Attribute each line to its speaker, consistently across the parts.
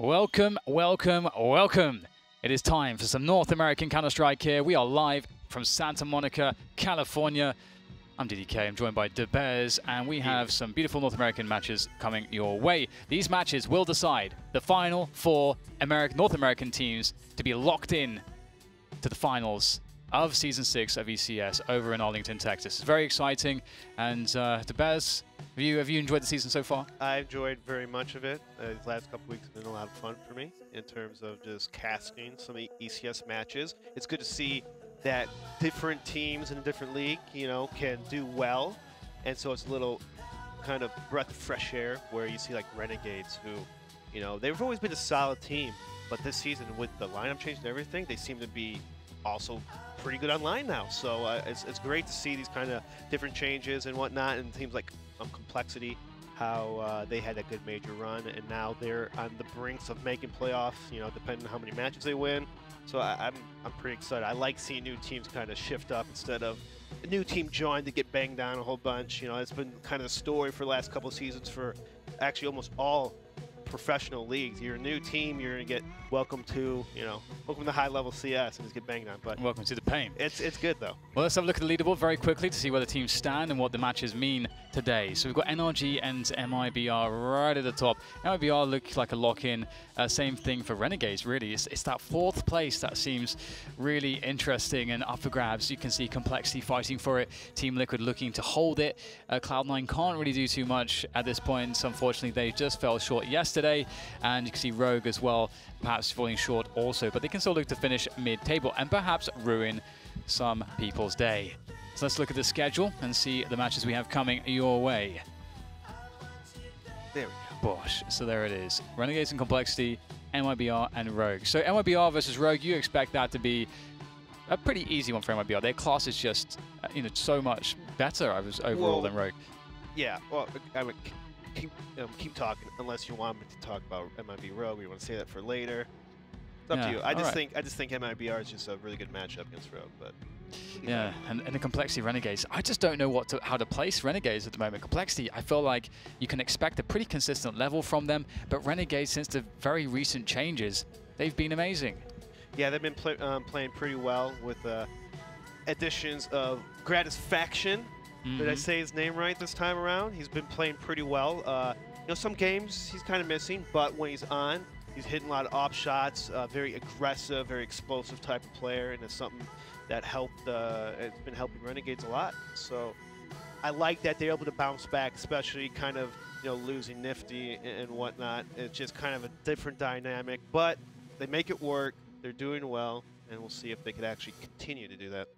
Speaker 1: Welcome, welcome, welcome. It is time for some North American Counter-Strike here. We are live from Santa Monica, California. I'm DDK, I'm joined by DeBez, and we have some beautiful North American matches coming your way. These matches will decide the final four North American teams to be locked in to the finals of Season 6 of ECS over in Arlington, Texas. It's very exciting, and DeBez, have you enjoyed the season so far?
Speaker 2: I enjoyed very much of it. These last couple weeks have been a lot of fun for me in terms of just casting some ECS matches. It's good to see that different teams in a different league, can do well. And so it's a little kind of breath of fresh air where you see like Renegades who, they've always been a solid team, but this season with the lineup change and everything, they seem to be also pretty good online now. So it's great to see these kind of different changes and whatnot, and teams like Complexity, how they had a good major run, and now they're on the brinks of making playoffs, depending on how many matches they win. So I'm pretty excited. I like seeing new teams kind of shift up instead of a new team join to get banged down a whole bunch. It's been kind of the story for the last couple of seasons for actually almost all professional leagues. You're a new team, you're gonna get welcome to high-level CS and just get banged on. But
Speaker 1: welcome to the pain.
Speaker 2: It's good though.
Speaker 1: Well, let's have a look at the leaderboard very quickly to see where the teams stand and what the matches mean today. So we've got NRG and MIBR right at the top. MIBR looks like a lock-in. Same thing for Renegades, really. It's that fourth place that seems really interesting and up for grabs. You can see Complexity fighting for it. Team Liquid looking to hold it. Cloud9 can't really do too much at this point. Unfortunately, they just fell short yesterday. And you can see Rogue as well, perhaps falling short also. But they can still look to finish mid-table and perhaps ruin some people's day. So let's look at the schedule and see the matches we have coming your way.
Speaker 2: There we go.
Speaker 1: Bosh. So there it is. Renegades and Complexity, MIBR and Rogue. So MIBR versus Rogue, you expect that to be a pretty easy one for MIBR. Their class is just, so much better overall than Rogue.
Speaker 2: Yeah. Well, I would keep talking unless you want me to talk about MIB Rogue. You want to say that for later? It's up to you. I just think MIBR is just a really good matchup against Rogue, but.
Speaker 1: Yeah, and the Complexity Renegades, I just don't know how to place Renegades at the moment. Complexity, I feel like you can expect a pretty consistent level from them, but Renegades, since the very recent changes, they've been amazing.
Speaker 2: Yeah, they've been playing pretty well with additions of Gratisfaction. Did I say his name right this time around? He's been playing pretty well. Some games he's kind of missing, but when he's on, he's hitting a lot of op shots, very aggressive, very explosive type of player, and it's something that it's been helping Renegades a lot. So I like that they're able to bounce back, especially kind of, losing Nifty and whatnot. It's just kind of a different dynamic, but they make it work. They're doing well, and we'll see if they could actually continue to do that.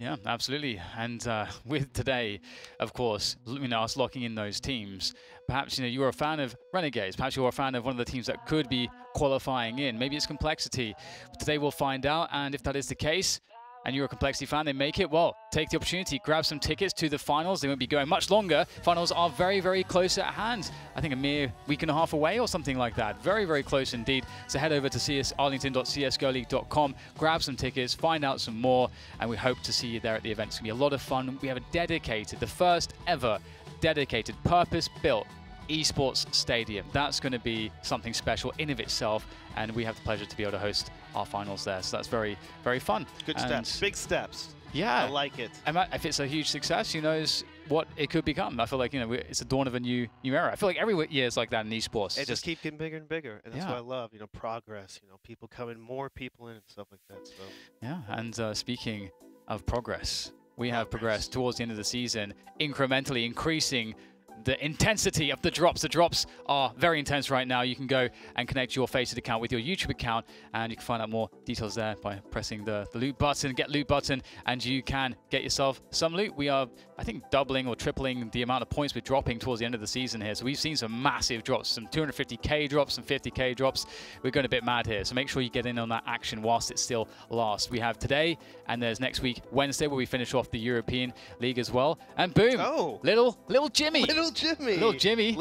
Speaker 1: Yeah, absolutely. And with today, of course, us locking in those teams, perhaps you were a fan of Renegades, perhaps you're a fan of one of the teams that could be qualifying in. Maybe it's Complexity. Today we'll find out, and if that is the case, and you're a Complexity fan, they make it, well, take the opportunity, grab some tickets to the finals. They won't be going much longer. Finals are very, very close at hand. I think a mere week and a half away or something like that. Very, very close indeed. So head over to arlington.csgoleague.com, grab some tickets, find out some more, and we hope to see you there at the event. It's going to be a lot of fun. We have the first ever dedicated, purpose-built esports stadium. That's going to be something special in of itself, and we have the pleasure to be able to host our finals there. So that's very, very fun.
Speaker 2: Good steps, big steps.
Speaker 1: Yeah,
Speaker 2: I like it.
Speaker 1: And if it's a huge success, who knows what it could become. I feel like it's the dawn of a new era. I feel like every year is like that in esports.
Speaker 2: It just keeps getting bigger and bigger, and that's what I love. Progress. People coming, more people in, and stuff like that. So
Speaker 1: yeah, and speaking of progress, we have progressed towards the end of the season, incrementally increasing the intensity of the drops. The drops are very intense right now. You can go and connect your FACEIT account with your YouTube account, and you can find out more details there by pressing the loot button, get loot button, and you can get yourself some loot. We are, I think, doubling or tripling the amount of points we're dropping towards the end of the season here. So we've seen some massive drops, some 250k drops, some 50k drops. We're going a bit mad here. So make sure you get in on that action whilst it still lasts. We have today, and there's next week, Wednesday, where we finish off the European League as well. And boom, little Jimmy. Little Jimmy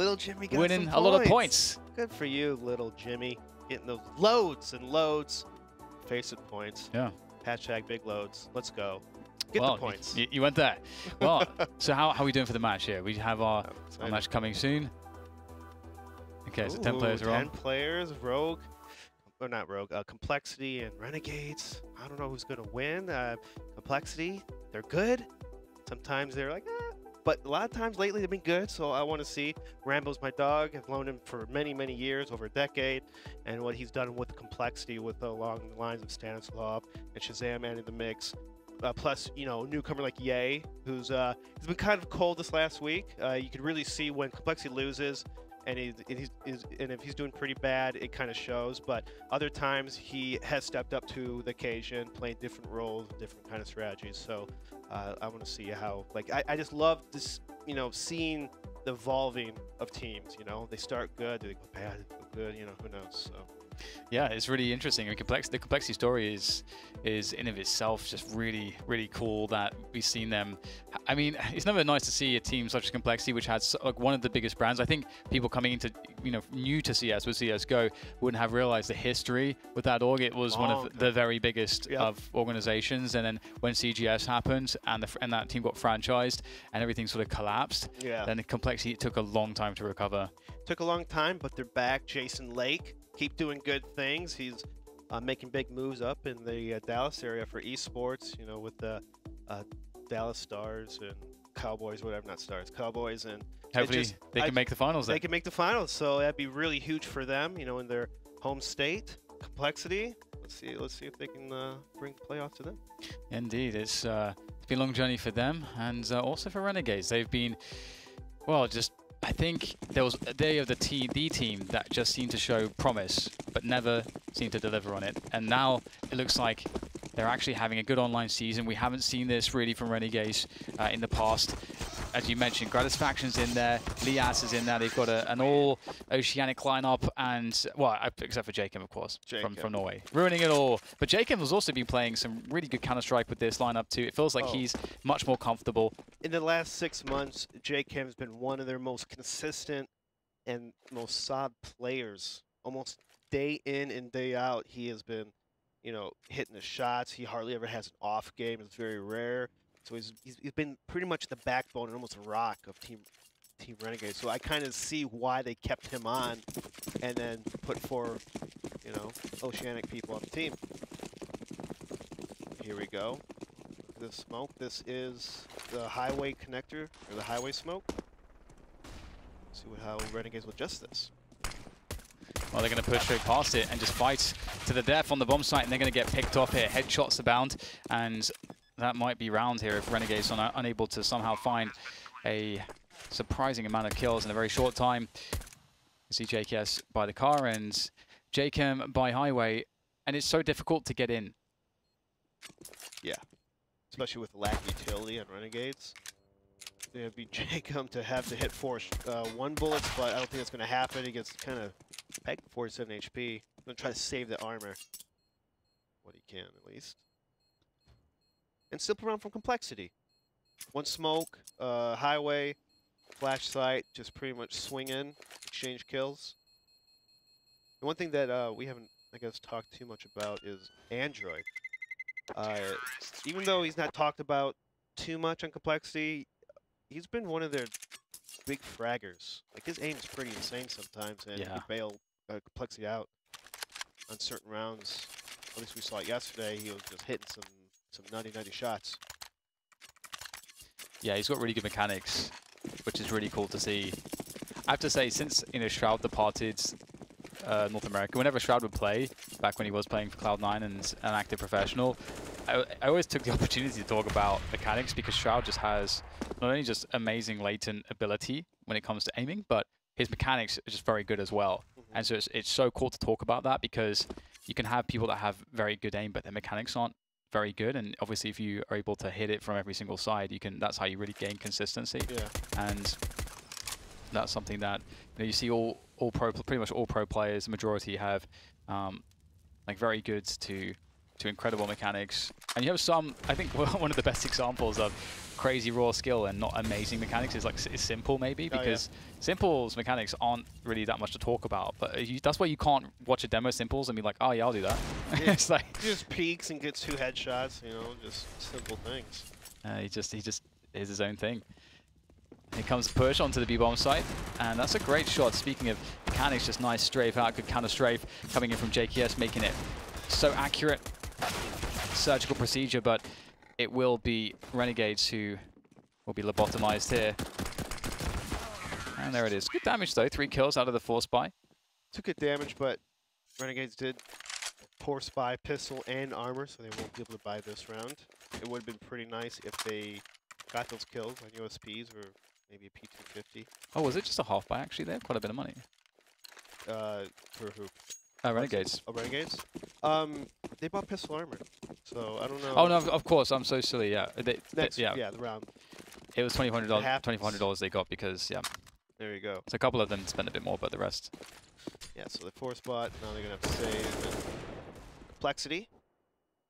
Speaker 1: winning a lot of points.
Speaker 2: Good for you, little Jimmy. Getting those loads and loads. FACEIT points.
Speaker 1: Yeah.
Speaker 2: Hashtag big loads. Let's go. Get the points.
Speaker 1: You went there. Well, so how are we doing for the match here? We have our match coming soon. Okay, so 10 players are
Speaker 2: 10
Speaker 1: on.
Speaker 2: players, Rogue, or not Rogue, Complexity and Renegades. I don't know who's going to win. Complexity, they're good. Sometimes they're like, but a lot of times lately they've been good, so I want to see. Rambo's my dog. I've known him for many, many years, over a decade, and what he's done with Complexity with along the lines of Stanislav and Shazam and in the mix. Plus, you know, newcomer like Ye, who's he's been kind of cold this last week. You could really see when Complexity loses, and if he's doing pretty bad, it kind of shows. But other times he has stepped up to the occasion, playing different roles, different kind of strategies. So I want to see how. Like I just love this, you know, seeing the evolving of teams. You know, they start good, they go bad, they go good. You know, who knows? So.
Speaker 1: Yeah, it's really interesting. I mean, the complexity story is in of itself just really, really cool that we've seen them. I mean, it's never nice to see a team such as Complexity, which has like one of the biggest brands. I think people coming into, you know, new to CS with CS:GO wouldn't have realized the history with that org. It was one of the very biggest of organizations, and then when CGS happened and that team got franchised and everything sort of collapsed, then the Complexity took a long time to recover.
Speaker 2: Took a long time, but they're back. Jason Lake. Keep doing good things. He's making big moves up in the Dallas area for esports, you know, with the Dallas Stars and Cowboys, whatever, not Stars, Cowboys. And
Speaker 1: hopefully they can make the finals then.
Speaker 2: They can make the finals, so that'd be really huge for them, you know, in their home state. Complexity. Let's see if they can bring playoffs to them.
Speaker 1: Indeed, it's been a long journey for them, and also for Renegades. They've been, well, just I think there was a day of the team that just seemed to show promise, but never seemed to deliver on it. And now it looks like they're actually having a good online season. We haven't seen this really from Renegades in the past. As you mentioned, Gratisfaction's in there, Lias is in there. They've got an all-Oceanic lineup, and, well, except for Jacob, of course, from Norway. Ruining it all. But Jacob has also been playing some really good Counter-Strike with this lineup, too. It feels like he's much more comfortable.
Speaker 2: In the last 6 months, Jacob has been one of their most consistent and most solid players. Almost day in and day out, he has been, you know, hitting the shots. He hardly ever has an off game. It's very rare. So he's been pretty much the backbone and almost a rock of Team Renegade. So I kind of see why they kept him on and then put 4, you know, Oceanic people on the team. Here we go. The smoke. This is the highway connector, or the highway smoke. See how Renegades will adjust this.
Speaker 1: Well, they're going to push straight past it and just fight to the death on the bomb site, and they're going to get picked off here. Headshots abound, and that might be round here if Renegades are unable to somehow find a surprising amount of kills in a very short time. You see JKS by the car and JChem by highway, and it's so difficult to get in.
Speaker 2: Yeah, especially with lack of utility on Renegades. It'd be Jacob to have to hit 1 bullets, but I don't think that's going to happen. He gets kind of pegged 47 HP. I'm going to try to save the armor. What he can, at least. And slip around from Complexity. 1 smoke, highway, flash site, just pretty much swing in, exchange kills. And one thing that we haven't, I guess, talked too much about is Android. Even though he's not talked about too much on Complexity, he's been one of their big fraggers. Like, his aim's pretty insane sometimes, and he bailed Complexity out on certain rounds. At least we saw it yesterday. He was just hitting some nutty shots.
Speaker 1: Yeah, he's got really good mechanics, which is really cool to see. I have to say, since, you know, Shroud departed North America, whenever Shroud would play, back when he was playing for Cloud9 and an active professional, I always took the opportunity to talk about mechanics, because Shroud just has not only just amazing latent ability when it comes to aiming, but his mechanics are just very good as well. And so it's so cool to talk about that, because you can have people that have very good aim, but their mechanics aren't very good. And obviously, if you are able to hit it from every single side, that's how you really gain consistency. And that's something that, you know, you see pretty much all pro players, the majority have like very good to incredible mechanics. And you have some, I think one of the best examples of crazy raw skill and not amazing mechanics is Simple, maybe, because Simple's mechanics aren't really that much to talk about. But that's why you can't watch a demo of Simple's and be like, oh yeah, I'll do that. It's like
Speaker 2: he just peeks and gets 2 headshots, you know, just simple things.
Speaker 1: He just is his own thing. Here comes the push onto the B-bomb site, and that's a great shot. Speaking of mechanics, just nice strafe out, good counter strafe coming in from JKS, making it so accurate. Surgical procedure, but it will be Renegades who will be lobotomized here. And there it is. Good damage though, 3 kills out of the 4 spy.
Speaker 2: Took good damage, but Renegades did poor spy, pistol, and armor, so they won't be able to buy this round. It would have been pretty nice if they got those kills on USPs or maybe a P250.
Speaker 1: Oh, was it just a half buy actually? They have quite a bit of money.
Speaker 2: For who?
Speaker 1: Renegades.
Speaker 2: Oh, Renegades? They bought pistol armor, so I don't know.
Speaker 1: Oh no, of course, I'm so silly. Yeah,
Speaker 2: Yeah, the round.
Speaker 1: It was $2,400. $2,400 they got because
Speaker 2: There you go.
Speaker 1: So a couple of them spent a bit more, but the rest.
Speaker 2: Yeah, so the 4 spot. Now they're gonna have to save. And complexity,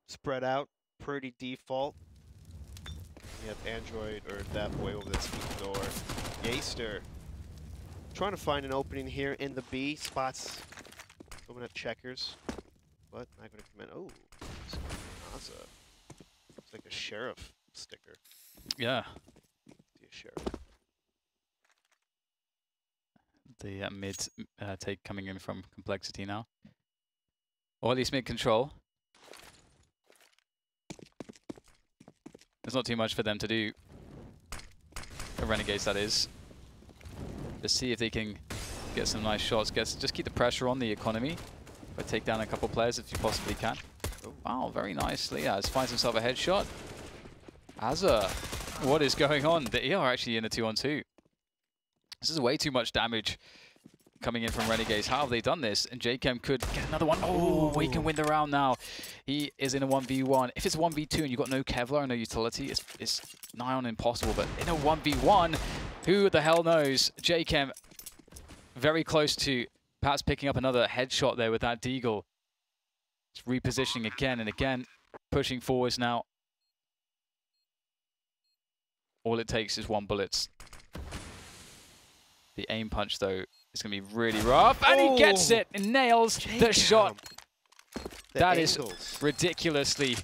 Speaker 2: spread out, pretty default. You have Android or that boy over the speaking door. Yaster. Trying to find an opening here in the B spots. Open up checkers, but not going to come in. Oh, Naza. It's like a sheriff sticker.
Speaker 1: Yeah.
Speaker 2: See a sheriff.
Speaker 1: The mid take coming in from complexity now, or at least mid control. There's not too much for them to do. The Renegades, that is. Just see if they can get some nice shots. Just keep the pressure on the economy, but take down a couple players if you possibly can. Oh, wow, very nicely. Yeah, finds himself a headshot. Azza, what is going on? They are actually in a 2-on-2. This is way too much damage coming in from Renegades. How have they done this? And JChem could get another one. Oh, he can win the round now. He is in a 1v1. If it's a 1v2 and you've got no Kevlar and no utility, it's nigh on impossible. But in a 1v1, who the hell knows? JChem very close to perhaps picking up another headshot there with that Deagle. It's repositioning again and again, pushing forwards now. All it takes is 1 bullet. The aim punch, though, is going to be really rough. And he gets it and nails the shot. That is ridiculously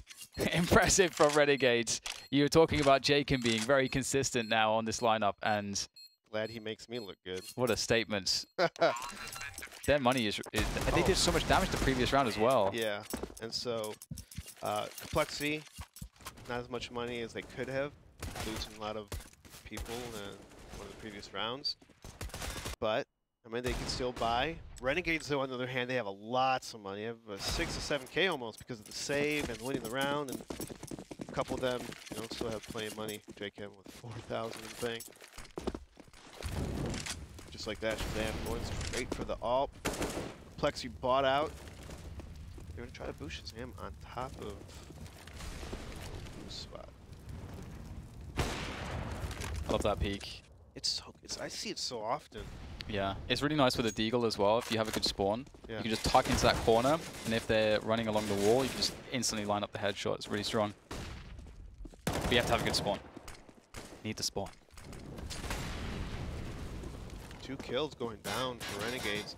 Speaker 1: impressive from Renegades. You were talking about JChem being very consistent now on this lineup, and
Speaker 2: glad he makes me look good.
Speaker 1: What a statement. Their money is they did so much damage the previous round as well.
Speaker 2: Yeah, and so complexity, not as much money as they could have, losing a lot of people in one of the previous rounds. But I mean, they can still buy. Renegades, though, on the other hand, they have lots of money. They have 6 to 7K almost because of the save and winning the round, and a couple of them, still have plenty of money. JChem with 4,000 in the bank. Just like that, Shazam going straight for the AWP. Plexi bought out. They're gonna try to boost Shazam on top of spot.
Speaker 1: I love that peek.
Speaker 2: I see it so often.
Speaker 1: Yeah, it's really nice with a Deagle as well. If you have a good spawn,
Speaker 2: yeah,
Speaker 1: you can just tuck into that corner, and if they're running along the wall, you can just instantly line up the headshot. It's really strong. But you have to have a good spawn. Need the spawn.
Speaker 2: 2 kills going down for Renegades,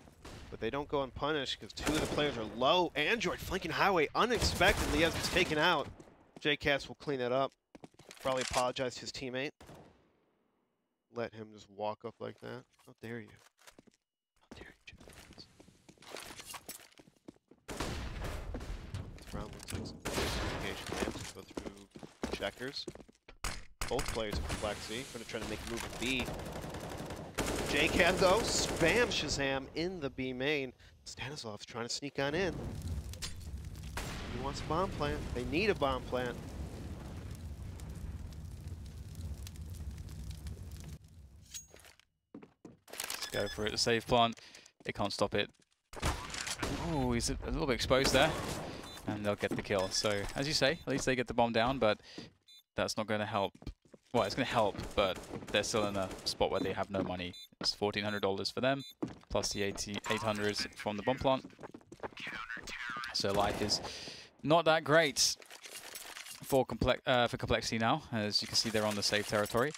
Speaker 2: but they don't go unpunished because 2 of the players are low. Android flanking highway unexpectedly has been taken out. JCast will clean that up. Probably apologize to his teammate. Let him just walk up like that. How dare you? How dare you, JCast? Round looks like some communication lamps. Go through checkers. Both players are complexity. Going to try to make a move in B. JCat, though, spam Shazam in the B main. Stanislav's trying to sneak on in. He wants a bomb plant. They need a bomb plant.
Speaker 1: Go for it. A save plant. They can't stop it. Oh, he's a little bit exposed there. And they'll get the kill. So, as you say, at least they get the bomb down, but that's not going to help. Well, it's going to help, but they're still in a spot where they have no money. It's $1,400 for them, plus the 800 from the bomb plant. So life is not that great for complexity now. As you can see, they're on the safe territory.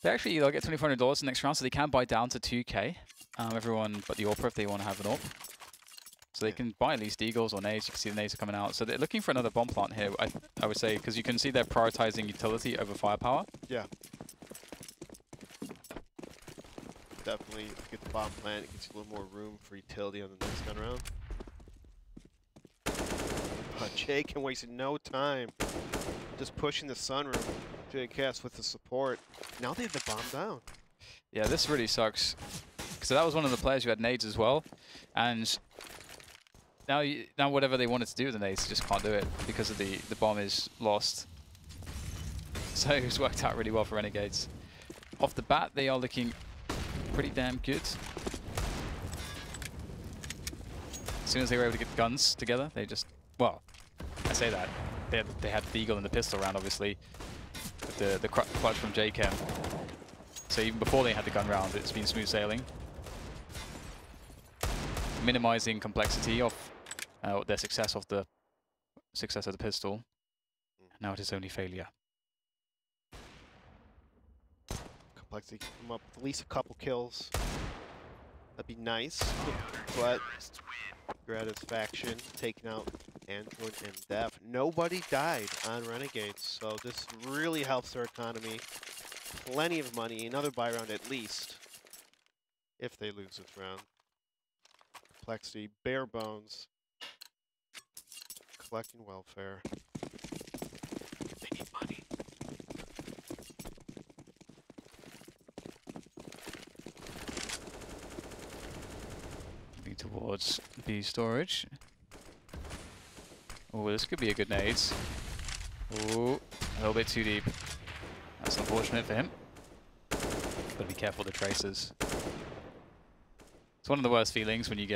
Speaker 1: They'll get $2,400 next round, so they can buy down to 2K. Everyone but the AWP if they want to have an AWP. So they can buy at least Eagles or nades. You can see the nades are coming out. So they're looking for another bomb plant here, I would say, because you can see they're prioritizing utility over firepower.
Speaker 2: Yeah. definitely get the bomb plant. It gets you a little more room for utility on the next gun round. Jake and wasted no time. Just pushing the sunroom. JKS with the support. Now they have the bomb down.
Speaker 1: Yeah, this really sucks. So that was one of the players who had nades as well. And now whatever they wanted to do with the nades, they just can't do it because of the bomb is lost. So it's worked out really well for Renegades. Off the bat, they are looking pretty damn good. As soon as they were able to get guns together, they just, well, I say that. They had the eagle and the pistol round, obviously, with the clutch from JChem. So even before they had the gun round, it's been smooth sailing. Minimizing complexity of their success of the pistol. Now it is only failure.
Speaker 2: Complexity can come up with at least a couple kills. That'd be nice, but Gratisfaction taking out Android and Dev. Nobody died on Renegades, so this really helps their economy. Plenty of money, another buy round at least, if they lose this round. Complexity, bare bones, collecting welfare. They need money.
Speaker 1: Moving towards B storage. Oh, this could be a good nade. Oh, a little bit too deep. That's unfortunate for him. Gotta be careful of the tracers. It's one of the worst feelings when you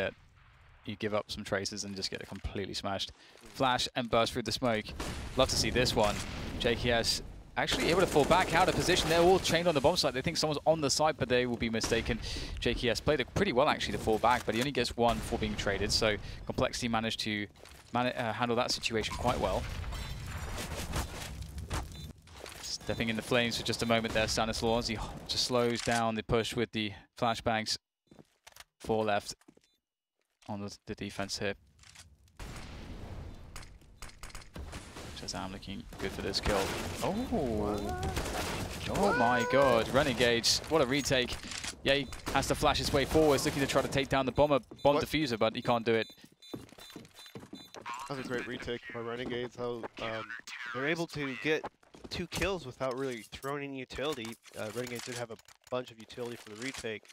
Speaker 1: give up some tracers and just get it completely smashed. Flash and burst through the smoke. Love to see this one. JKS actually able to fall back out of position. They're all chained on the bomb site. They think someone's on the side, but they will be mistaken. JKS played it pretty well actually to fall back, but he only gets one for being traded. So Complexity managed to handle that situation quite well. Stepping in the flames for just a moment there, Stanislaw, he just slows down the push with the flashbangs. 4 left on the defense here. Shazam looking good for this kill. Oh! Oh my god, Renegades, what a retake. Yeah, he has to flash his way forwards, looking to try to take down the bomb diffuser, but he can't do it.
Speaker 2: That was a great retake by Renegades. How they're able to get 2 kills without really throwing any utility. Renegades did have a bunch of utility for the retake.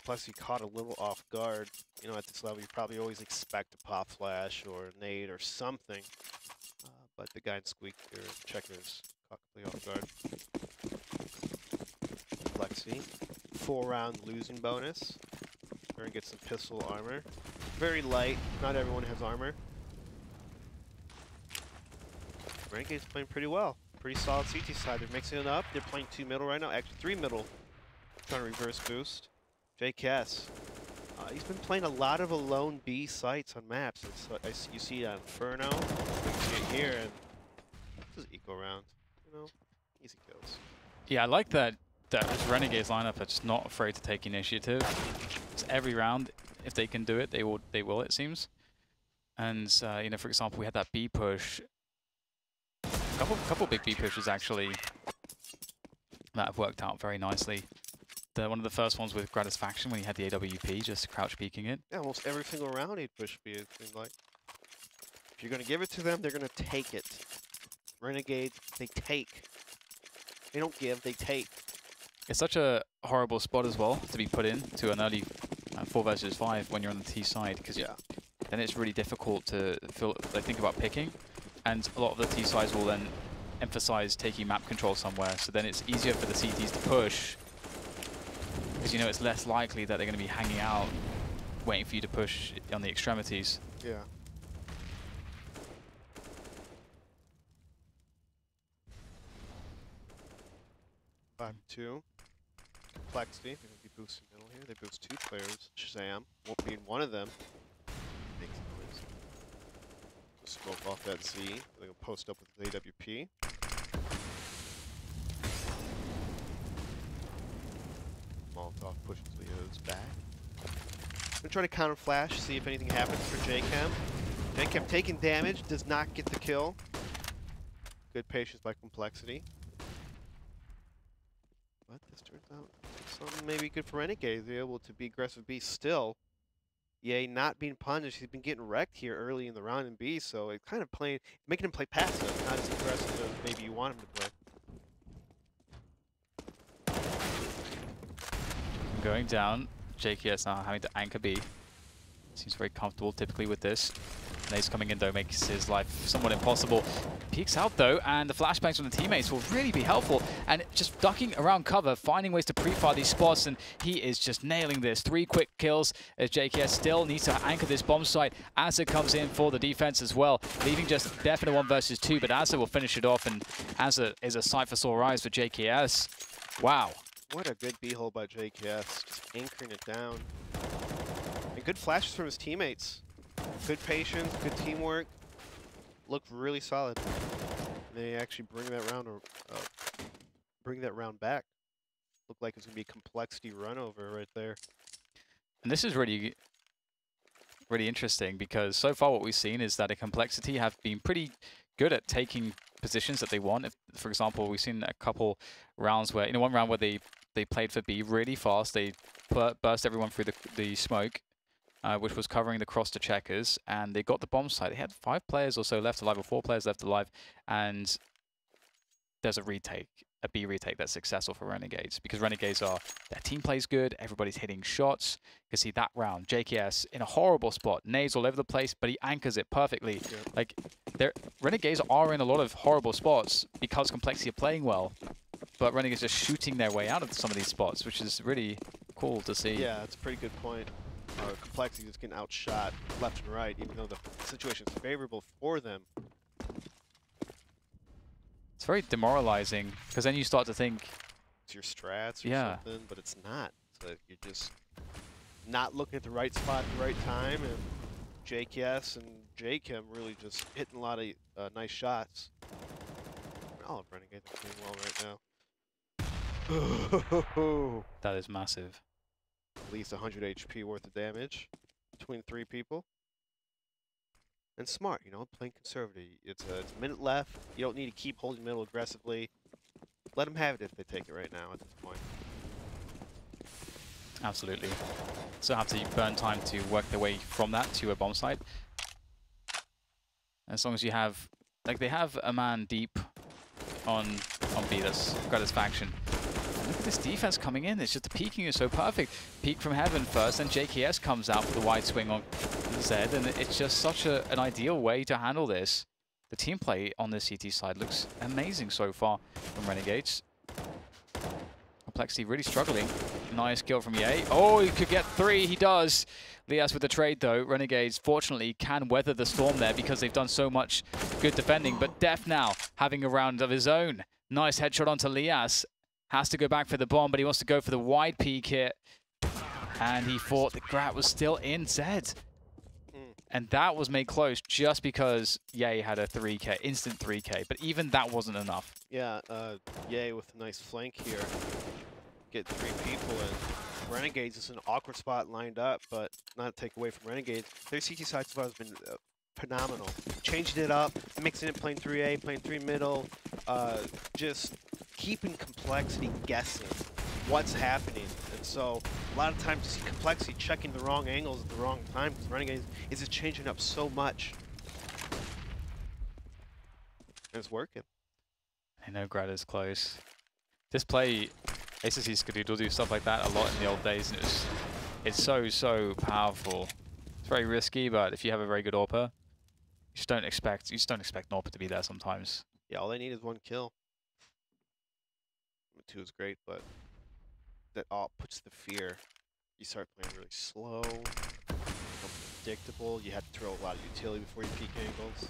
Speaker 2: Plus, he caught a little off guard. You know, at this level, you probably always expect a pop flash or a nade or something. But the guy in Squeak or Checkers caught completely off guard. Complexity. 4-round losing bonus. We're gonna get some pistol armor. Very light. Not everyone has armor. Renegade's playing pretty well. Pretty solid CT side. They're mixing it up. They're playing 2 middle right now. Actually 3 middle. Trying to reverse boost. JKS. He's been playing a lot of alone B sites on maps. You see it on Inferno. You see it here, and this is eco round. You know, easy kills.
Speaker 1: Yeah, I like that this Renegades lineup are just not afraid to take initiative. It's every round, if they can do it, they will. It seems. And you know, for example, we had that B push. Couple big B pushes actually that have worked out very nicely. One of the first ones with Gratisfaction when he had the AWP, just crouch peeking it.
Speaker 2: Yeah, almost every single round he'd push B, it seemed like. If you're going to give it to them, they're going to take it. Renegades, they take. They don't give, they take.
Speaker 1: It's such a horrible spot as well to be put in to an early 4 versus 5 when you're on the T side, because then it's really difficult to think about picking. And a lot of the T sides will then emphasize taking map control somewhere, so then it's easier for the CTs to push. Because you know it's less likely that they're going to be hanging out, waiting for you to push on the extremities.
Speaker 2: Yeah. Five, 2. Complexity. They're going to be boosting middle here. They boost 2 players. Shazam won't be in one of them. Makes noise. Smoke off that Z. They're going to post up with the AWP. Molotov pushes Leo's back. I'm gonna try to counter flash, see if anything happens for JChem. JChem taking damage, does not get the kill. Good patience by Complexity. But this turns out Something maybe good for Renegades. They're able to be aggressive B still. Yay, not being punished. He's been getting wrecked here early in the round in B, so it's kind of making him play passive, not as aggressive as maybe you want him to play.
Speaker 1: Going down, JKS now having to anchor B. Seems very comfortable typically with this. Naze coming in though makes his life somewhat impossible. Peeks out though, and the flashbangs from the teammates will really be helpful. And just ducking around cover, finding ways to pre-fire these spots, and he is just nailing this. 3 quick kills as JKS still needs to anchor this bomb site. Azza comes in for the defense as well, leaving just Def in a 1 versus 2, but Azza will finish it off, and Azza is a sight for sore eyes for JKS. Wow.
Speaker 2: What a good B-hole by JKS, just anchoring it down. And good flashes from his teammates. Good patience, good teamwork. Looked really solid. And they actually bring that round back. Looked like it's gonna be a complexity run over right there.
Speaker 1: And this is really interesting because so far what we've seen is that a complexity have been pretty good at taking positions that they want. If, for example, we've seen a couple rounds where, one round where they played for B really fast. They burst everyone through the smoke, which was covering the cross to checkers, and they got the bomb site. They had 5 players or so left alive, or 4 players left alive, and there's a B retake that's successful for Renegades, because Renegades their team plays good, everybody's hitting shots. You can see that round, JKS in a horrible spot, nades all over the place, but he anchors it perfectly.
Speaker 2: Yeah.
Speaker 1: Like, Renegades are in a lot of horrible spots because Complexity are playing well, but Renegades are shooting their way out of some of these spots, which is really cool to see.
Speaker 2: Yeah, that's a pretty good point. Complexity is getting outshot left and right, even though the situation is favorable for them.
Speaker 1: It's very demoralizing, because then you start to think
Speaker 2: it's your strats or something, but it's not. So you're just not looking at the right spot at the right time, and JKS and JChem really just hitting a lot of nice shots. All of Renegades are playing well right now.
Speaker 1: that is massive.
Speaker 2: At least 100 HP worth of damage between 3 people. And smart, playing conservative. It's a minute left. You don't need to keep holding middle aggressively. Let them have it if they take it right now at this point.
Speaker 1: Absolutely. So have to burn time to work their way from that to a bomb site. As long as you have, like, they have a man deep on B, that's Greta's faction. Look at this defense coming in. It's just the peeking is so perfect. Peek from heaven first, then JKS comes out for the wide swing on Zed, and it's just such an ideal way to handle this. The team play on the CT side looks amazing so far from Renegades. Complexity really struggling. Nice kill from Ye. Oh, he could get 3. He does. Lias with the trade, though. Renegades, fortunately, can weather the storm there because they've done so much good defending. But Def now having a round of his own. Nice headshot onto Lias. Has to go back for the bomb, but he wants to go for the wide peek here. And he thought the Grat was still in Zed. And that was made close just because Ye had a 3K, instant 3K. But even that wasn't enough.
Speaker 2: Yeah, Ye with a nice flank here. Get 3 people, and Renegades is an awkward spot lined up, but not to take away from Renegades. Their CT side so far has been phenomenal. Changing it up, mixing it, playing 3A, playing 3 middle, just keeping Complexity guessing what's happening. And so a lot of times you see Complexity checking the wrong angles at the wrong time because Renegades is just changing up so much. And it's working.
Speaker 1: I know Grad is close. This play, ACC Skadoo will do stuff like that a lot in the old days, and it's so powerful. It's very risky, but if you have a very good AWPer, you just don't expect AWPer to be there sometimes.
Speaker 2: Yeah, all they need is 1 kill. 2 is great, but that all puts the fear. You start playing really slow, unpredictable. You have to throw a lot of utility before you peak angles.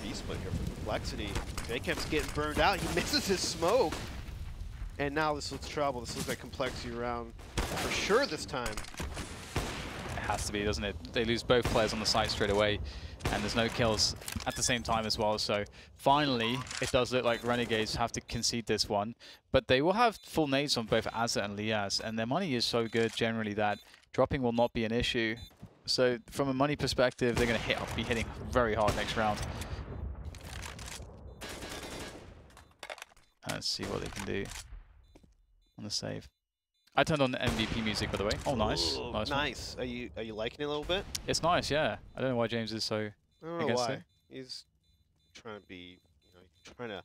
Speaker 2: B-split here for Complexity. Jacob's getting burned out. He misses his smoke. And now this looks trouble. This looks like Complexity round for sure this time.
Speaker 1: It has to be, doesn't it? They lose both players on the site straight away, and there's no kills at the same time as well. So finally, it does look like Renegades have to concede this one. But they will have full nades on both Azza and Lias, and their money is so good generally that dropping will not be an issue. So from a money perspective, they're going to be hitting very hard next round. Let's see what they can do on the save. I turned on the MVP music, by the way. Oh, nice.
Speaker 2: Ooh,
Speaker 1: Nice.
Speaker 2: Nice. Are you liking it a little bit?
Speaker 1: It's nice, yeah. I don't know why James is so
Speaker 2: I don't know
Speaker 1: against
Speaker 2: why.
Speaker 1: it.
Speaker 2: He's trying to be, trying to.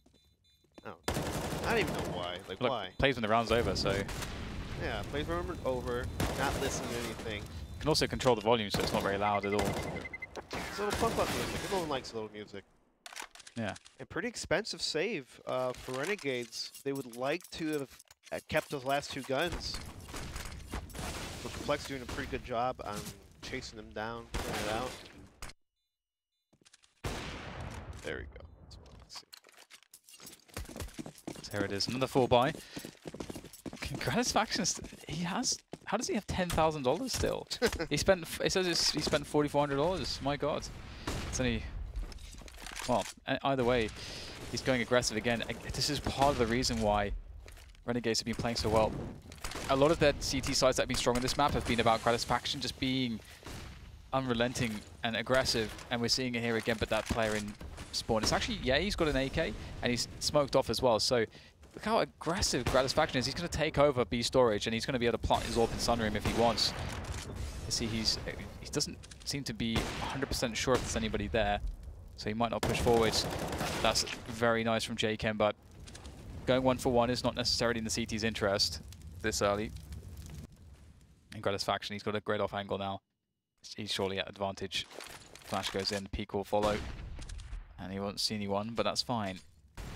Speaker 2: I don't even know why. Like,
Speaker 1: Look,
Speaker 2: why?
Speaker 1: plays when the round's over, so
Speaker 2: Yeah, plays when we're over, not listening to anything.
Speaker 1: can also control the volume, so it's not very loud at all.
Speaker 2: It's a little pump up music. Everyone likes a little music.
Speaker 1: Yeah.
Speaker 2: And pretty expensive save for Renegades. They would like to have kept those last 2 guns. But Complex doing a pretty good job on chasing them down, getting it out. There we go. Let's see.
Speaker 1: So here it is, another 4-buy. Gratisfaction, he has. How does he have $10,000 still? He spent. It says he spent $4,400. My God, it's only. Well, either way, he's going aggressive again. This is part of the reason why Renegades have been playing so well. A lot of their CT sides that have been strong on this map have been about Gratisfaction just being unrelenting and aggressive, and we're seeing it here again. But that player in spawn, it's actually he's got an AK and he's smoked off as well. So. Look how aggressive Gratisfaction is. He's going to take over B storage, and he's going to be able to plant his AWP in Sunroom if he wants. You see, he doesn't seem to be 100% sure if there's anybody there, so he might not push forwards. That's very nice from JChem, but going 1-for-1 is not necessarily in the CT's interest this early. And Gratisfaction, he's got a great off angle now. He's surely at advantage. Flash goes in, peek will follow, and he won't see anyone, but that's fine.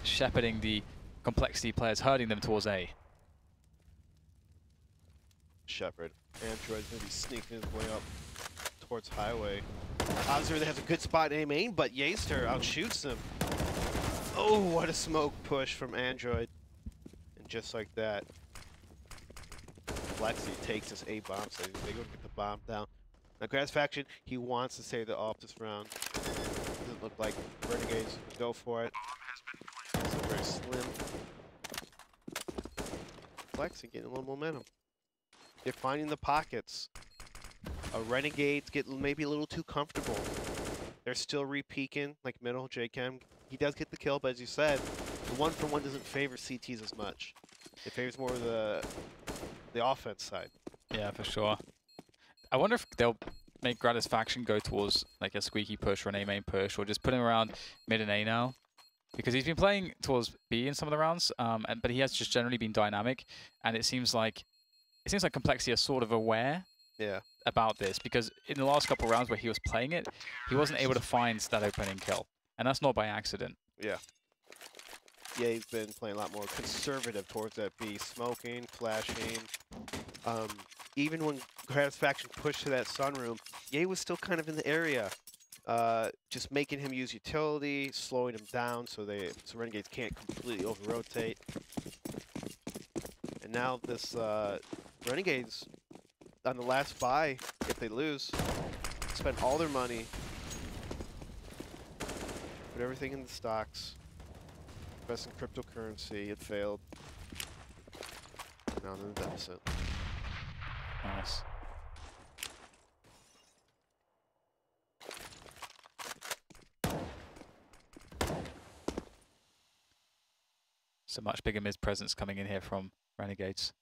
Speaker 1: Shepherding the Complexity players, herding them towards A.
Speaker 2: Shepard. Android's going to be sneaking his way up towards Highway. Ozzy has a good spot in main, but Yaster outshoots him. Oh, what a smoke push from Android. And just like that, Flexi takes his A bomb, so they go get the bomb down. Now, Gratisfaction, he wants to save the off this round. Doesn't look like Renegades would go for it. It's very slim. Flexi getting a little momentum. They're finding the pockets. Renegades get maybe a little too comfortable. They're still re-peeking, like middle, JChem. He does get the kill, but as you said, the 1-for-1 doesn't favor CTs as much. It favors more of the offense side.
Speaker 1: Yeah, for sure. I wonder if they'll make Gratisfaction go towards like a squeaky push or an A main push, or just put him around mid and A now. Because he's been playing towards B in some of the rounds, but he has just generally been dynamic, and it seems like Complexity are sort of aware about this, because in the last couple of rounds where he was playing it, he wasn't able to find that opening kill, and that's not by accident.
Speaker 2: Yeah. Yeah, he's been playing a lot more conservative towards that B, smoking, flashing. Even when Gratisfaction pushed to that sunroom, Ye was still kind of in the area. Just making him use utility, slowing him down so Renegades can't completely over-rotate. And now this Renegades, on the last buy, if they lose, spend all their money, put everything in the stocks, invest in cryptocurrency, it failed. Now they're in the deficit.
Speaker 1: Nice. So much bigger mid presence coming in here from Renegades.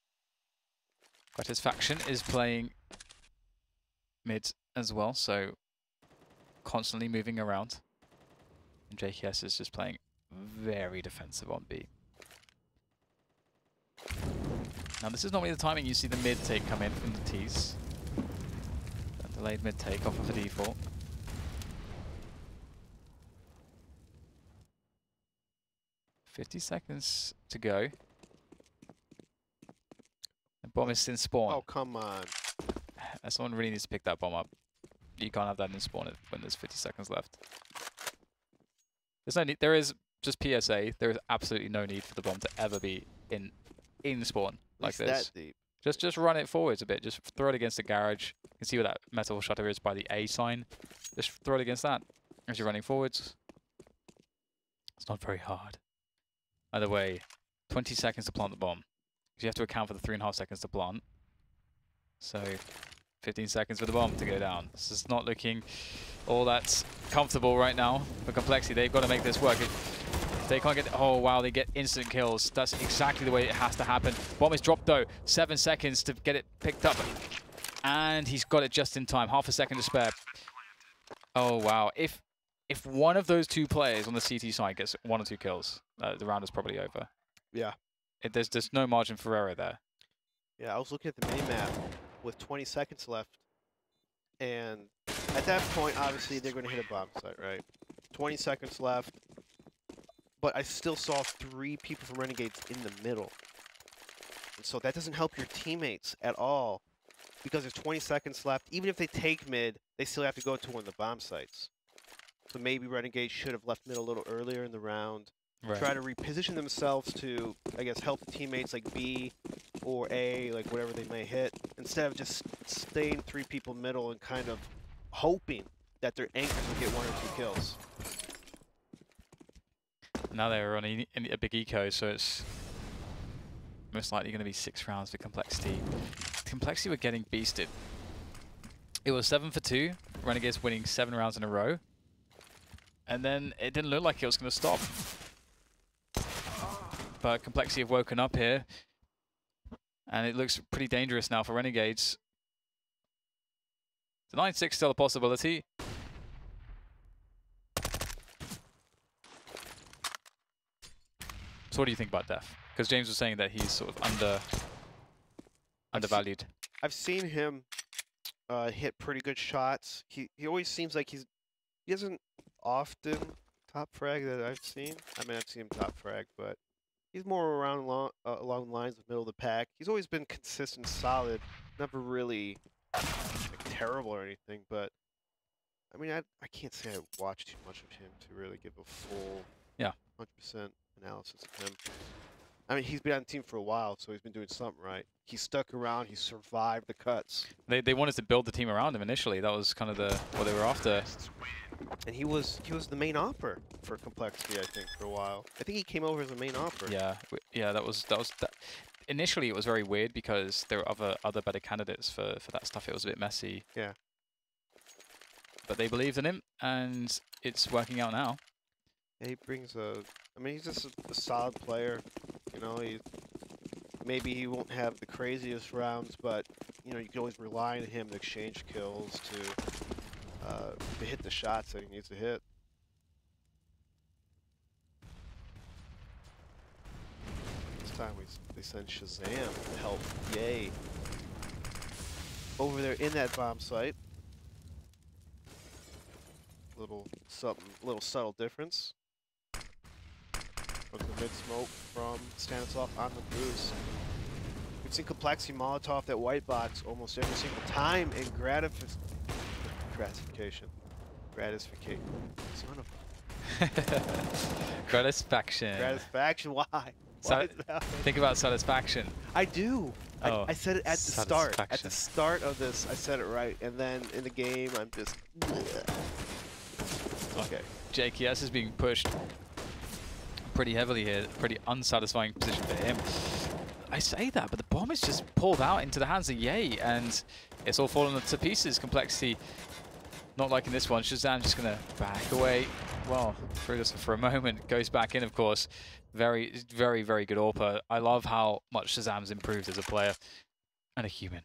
Speaker 1: Gratisfaction is playing mid as well, so constantly moving around. And JKS is just playing very defensive on B. Now this is normally the timing you see the mid take come in from the T's. That delayed mid take off of the default. $50 seconds to go. The bomb is in spawn.
Speaker 2: Oh, come on.
Speaker 1: Someone really needs to pick that bomb up. You can't have that in spawn when there's 50 seconds left. There's no need. There is just PSA. There is absolutely no need for the bomb to ever be in spawn like this.
Speaker 2: That deep.
Speaker 1: Just run it forwards a bit. Just throw it against the garage. You can see where that metal shutter is by the A sign. Just throw it against that as you're running forwards. It's not very hard. Either way, 20 seconds to plant the bomb. Because you have to account for the 3.5 seconds to plant. So 15 seconds for the bomb to go down. This is not looking all that comfortable right now for Complexity. They've got to make this work. They can't get... Oh, wow, they get instant kills. That's exactly the way it has to happen. Bomb is dropped, though. 7 seconds to get it picked up. And he's got it just in time. Half a second to spare. Oh, wow. If one of those two players on the CT side gets 1 or 2 kills, the round is probably over.
Speaker 2: Yeah.
Speaker 1: There's no margin for error there.
Speaker 2: Yeah, I was looking at the mini-map with 20 seconds left. And at that point, obviously, they're going to hit a bomb site, right? 20 seconds left. But I still saw 3 people from Renegades in the middle. And so that doesn't help your teammates at all. Because there's 20 seconds left. Even if they take mid, they still have to go to one of the bomb sites. So maybe Renegades should have left mid a little earlier in the round. Right. Try to reposition themselves to, I guess, help the teammates like B or A, like whatever they may hit, instead of just staying 3 people middle and kind of hoping that their anchors will get 1 or 2 kills.
Speaker 1: Now they're on a big eco, so it's most likely going to be 6 rounds for Complexity. Complexity were getting beasted. It was 7 for 2, Renegades winning 7 rounds in a row, and then it didn't look like it was going to stop. But Complexity have woken up here, and it looks pretty dangerous now for Renegades. The 9-6 still a possibility. So what do you think about Def? Because James was saying that he's sort of undervalued.
Speaker 2: I've seen him hit pretty good shots. He always seems like he isn't often top frag that I've seen. I mean, I've seen him top frag, but he's more around along the lines of middle of the pack. He's always been consistent, solid, never really like, terrible or anything. But I mean, I can't say I watched too much of him to really give a full 100% analysis of him. I mean, he's been on the team for a while, so he's been doing something right. He stuck around. He survived the cuts.
Speaker 1: They wanted to build the team around him initially. That was kind of what they were after.
Speaker 2: And he was the main opper for Complexity, I think, for a while. I think he came over as a main opper.
Speaker 1: Yeah, that was. Initially, it was very weird because there were other better candidates for that stuff. It was a bit messy.
Speaker 2: Yeah.
Speaker 1: But they believed in him, and it's working out now.
Speaker 2: Yeah, he brings I mean, he's just a solid player. You know, maybe he won't have the craziest rounds, but you know, you can always rely on him to exchange kills, to hit the shots that he needs to hit. This time they send Shazam to help Yay over there in that bomb site. Little subtle difference. Of the mid smoke from Stanislav on the boost. We've seen Complexity Molotov that white box almost every single time in gratification. Son of a...
Speaker 1: Gratisfaction.
Speaker 2: Gratisfaction, why?
Speaker 1: Think about satisfaction.
Speaker 2: I do.
Speaker 1: Oh,
Speaker 2: I said it at the start. At the start of this, I said it right. And then in the game, I'm just... Okay.
Speaker 1: JKS is being pushed pretty heavily here. Pretty unsatisfying position for him. I say that, but the bomb is just pulled out into the hands of Yay, and it's all fallen to pieces. Complexity not liking this one. Shazam just going to back away. Well, through this for a moment. Goes back in, of course. Very, very, very good AWPer. I love how much Shazam's improved as a player and a human.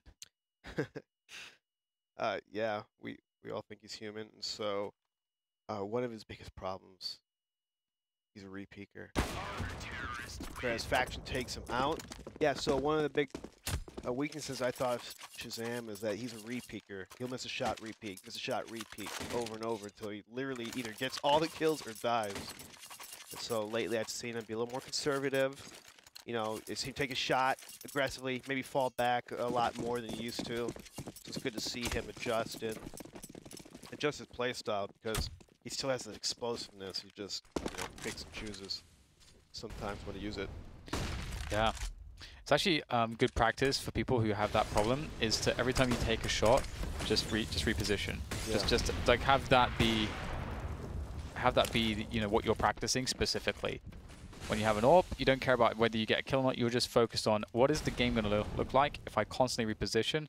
Speaker 2: Yeah, we all think he's human, and so one of his biggest problems, he's a repeaker. Whereas Faction takes him out. Yeah, so one of the big weaknesses I thought of Shazam is that he's a repeaker. He'll miss a shot, repeat, miss a shot, repeat, over and over until he literally either gets all the kills or dies. And so lately I've seen him be a little more conservative. You know, see him take a shot aggressively, maybe fall back a lot more than he used to. So it's good to see him adjust his play style, because he still has that explosiveness. He just, you know, picks and chooses sometimes when to use it.
Speaker 1: Yeah. It's actually good practice for people who have that problem, is to every time you take a shot, just reposition. Yeah. Just like have that be you know what you're practicing specifically. When you have an AWP, you don't care about whether you get a kill or not. You're just focused on what is the game going to look like if I constantly reposition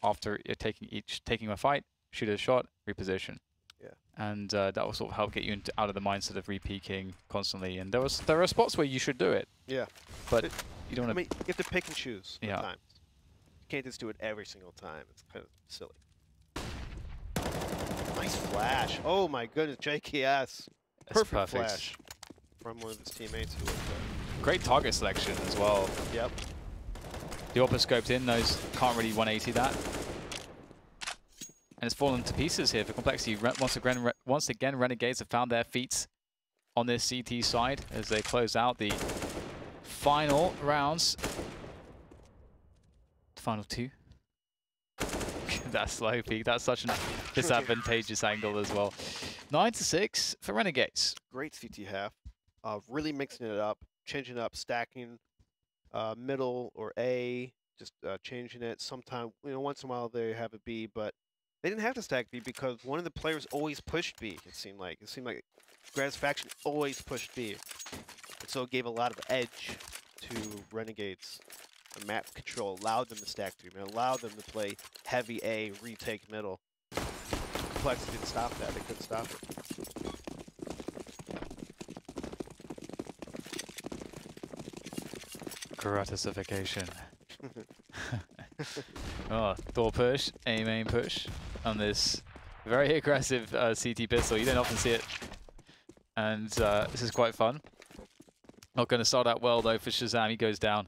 Speaker 1: after taking a fight, shoot a shot, reposition.
Speaker 2: Yeah.
Speaker 1: And that will sort of help get you out of the mindset of re-peaking constantly. And there are spots where you should do it.
Speaker 2: Yeah.
Speaker 1: But you don't want to...
Speaker 2: I mean, you have to pick and choose
Speaker 1: Yeah.
Speaker 2: at times. You can't just do it every single time. It's kind of silly. Nice flash. Oh my goodness, JKS. Perfect flash from one of his teammates who was
Speaker 1: great target selection as well.
Speaker 2: Yep.
Speaker 1: The AWP scoped in, those can't really 180 that. And it's fallen to pieces here for Complexity. Once again, Renegades have found their feet on this CT side as they close out the final rounds. The final two. That slow peak, that's such a disadvantageous angle as well. 9-6 for Renegades.
Speaker 2: Great CT half. Really mixing it up, changing it up, stacking middle or A, just changing it. Sometime, once in a while they have a B, but they didn't have to stack B because one of the players always pushed B. It seemed like Gratisfaction always pushed B, and so it gave a lot of edge to Renegades. The map control allowed them to stack B, and allowed them to play heavy A, retake middle. Complexity didn't stop that. They couldn't stop it.
Speaker 1: Gratification. Oh, door push, A main push on this very aggressive CT pistol. You don't often see it. And this is quite fun. Not going to start out well though for Shazam. He goes down.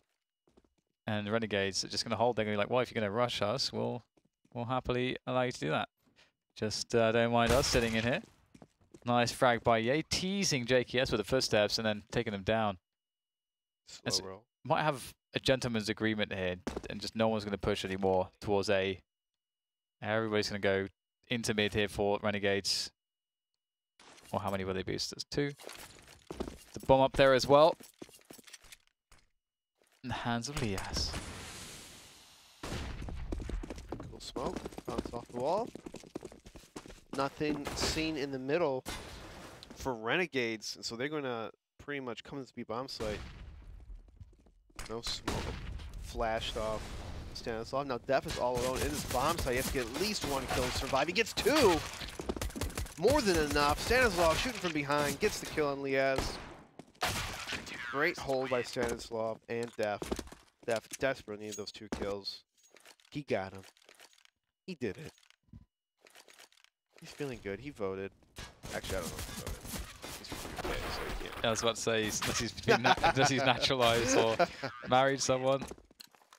Speaker 1: And Renegades are just going to hold. They're going to be like, well, if you're going to rush us, we'll happily allow you to do that. Just don't mind us sitting in here. Nice frag by Ye, teasing JKS with the footsteps and then taking them down.
Speaker 2: Slow roll.
Speaker 1: Might have a gentleman's agreement here, and just no one's going to push anymore towards A. Everybody's going to go into mid here for Renegades. Or how many will they boost? There's 2. The bomb up there as well. In the hands of Lias.
Speaker 2: Cool smoke. Bounce off the wall. Nothing seen in the middle for Renegades, and so they're going to pretty much come to this B bomb site. No smoke. Flashed off Stanislav. Now Def is all alone in this bomb site. He has to get at least 1 kill to survive. He gets 2! More than enough. Stanislav shooting from behind. Gets the kill on Liaz. Great hold by Stanislav and Def. Def desperately needed those 2 kills. He got him. He did it. He's feeling good. He voted. Actually, I don't know if he voted. He's from the UK, so he can't.
Speaker 1: I was about to say, unless he's naturalized or married someone.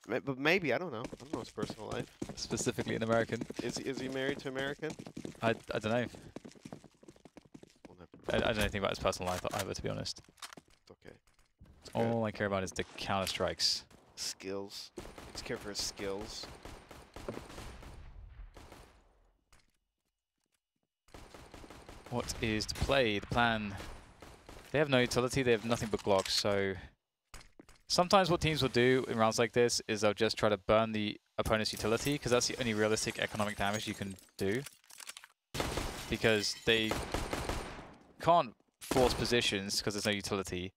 Speaker 2: But maybe, I don't know. I don't know his personal life.
Speaker 1: Specifically an American.
Speaker 2: Is he married to American?
Speaker 1: I don't know. I don't know anything about his personal life either, to be honest.
Speaker 2: It's okay. It's
Speaker 1: All I care about is the counter-strikes.
Speaker 2: Skills. Let's care for his skills.
Speaker 1: What is to play? The plan. They have no utility, they have nothing but Glocks, so sometimes what teams will do in rounds like this is they'll just try to burn the opponent's utility, because that's the only realistic economic damage you can do. Because they can't force positions because there's no utility,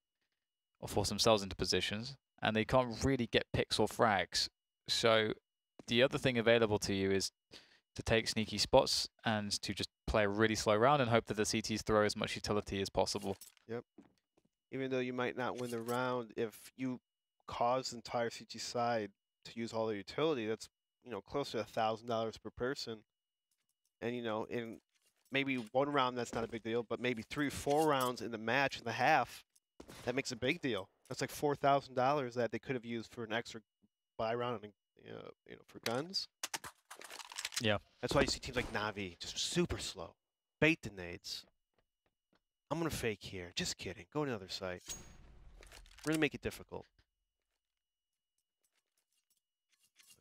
Speaker 1: or force themselves into positions, and they can't really get picks or frags. So the other thing available to you is to take sneaky spots and to just play a really slow round and hope that the CTs throw as much utility as possible.
Speaker 2: Yep. Even though you might not win the round, if you cause the entire CT side to use all their utility, that's, close to $1,000 per person. And, in maybe 1 round, that's not a big deal, but maybe 3 or 4 rounds in the match, in the half, that makes a big deal. That's like $4,000 that they could have used for an extra buy round, for guns.
Speaker 1: Yeah.
Speaker 2: That's why you see teams like Na'Vi just super slow. Bait the nades. I'm going to fake here. Just kidding. Go to another site. Really make it difficult.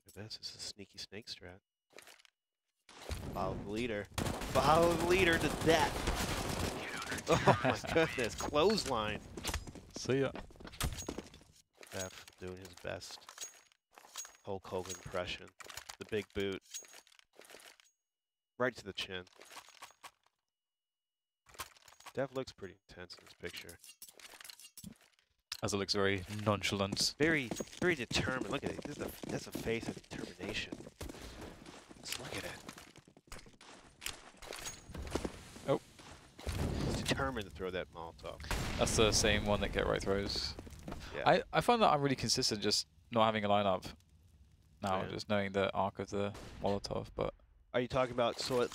Speaker 2: Look at this. This is a sneaky snake strat. Follow the leader. Follow the leader to death. Oh my goodness. Clothesline.
Speaker 1: See ya.
Speaker 2: F doing his best Hulk Hogan impression. The big boot. Right to the chin. Dev looks pretty intense in this picture.
Speaker 1: As it looks very nonchalant.
Speaker 2: Very, very determined. Look at it. That's a face of determination. Just look at it. determined to throw that Molotov.
Speaker 1: That's the same one that Get Right throws.
Speaker 2: Yeah.
Speaker 1: I find that I'm really consistent just not having a lineup now,
Speaker 2: Yeah.
Speaker 1: just knowing the arc of the Molotov. But
Speaker 2: Are you talking about so it